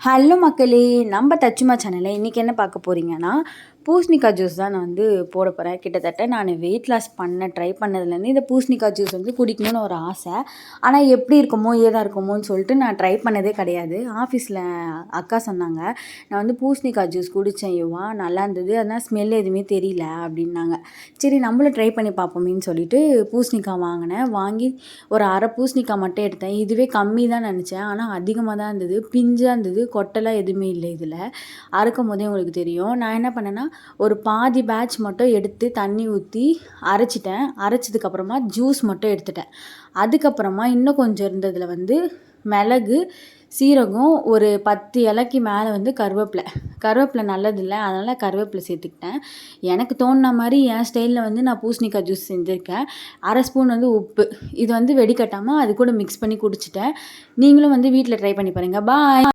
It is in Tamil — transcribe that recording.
ஹலோ மக்களே, நம்ம தச்சுமா சேனலில் இன்றைக்கி என்ன பார்க்க போகிறீங்கன்னா, பூசணிக்காய் ஜூஸ் தான் நான் போட போகிறேன். கிட்டத்தட்ட நான் வெயிட் லாஸ் ட்ரை பண்ணதுலேருந்து இந்த பூசணிக்காய் ஜூஸ் குடிக்கணும்னு ஒரு ஆசை. ஆனால் எப்படி இருக்குமோ ஏதா இருக்குமோன்னு சொல்லிட்டு நான் ட்ரை பண்ணதே கிடையாது. ஆஃபீஸில் அக்கா சொன்னாங்க, நான் பூசணிக்காய் ஜூஸ் குடித்தேன் யுவா, நல்லா இருந்தது, அதனால் ஸ்மெல் எதுவுமே தெரியல அப்படின்னாங்க. சரி நம்மளும் ட்ரை பண்ணி பார்ப்போமேன்னு சொல்லிட்டு பூசணிக்காய் வாங்கினேன். வாங்கி ஒரு அரை பூசணிக்காய் மட்டும் எடுத்தேன். இதுவே கம்மி தான் நினச்சேன், ஆனால் அதிகமாக தான் இருந்தது. பிஞ்சாக இருந்தது, கொட்டைலாம் எதுவுமே இல்லை. இதில் அறுக்கும் போதே உங்களுக்கு தெரியும். நான் என்ன பண்ணேன்னா, ஒரு பாதி பேட்ச் மட்டும் எடுத்து தண்ணி ஊற்றி அரைச்சிட்டேன். அரைச்சதுக்கப்புறமா ஜூஸ் மட்டும் எடுத்துட்டேன். அதுக்கப்புறமா இன்னும் கொஞ்சம் இருந்ததில் மிளகு, சீரகம், ஒரு 10 இலைக்கு மேலே கருவேப்பிலை நல்லதில்லை, அதனால் கருவேப்பிலை சேர்த்துக்கிட்டேன். எனக்கு தோணுன மாதிரி என் ஸ்டைலில் நான் பூசணிக்காய் ஜூஸ் செஞ்சுருக்கேன். அரை ஸ்பூன் உப்பு, இது வெடிக்கட்டாமல் அது கூட மிக்ஸ் பண்ணி குடிச்சிட்டேன். நீங்களும் வீட்டில் ட்ரை பண்ணி பாருங்கள். பாய்.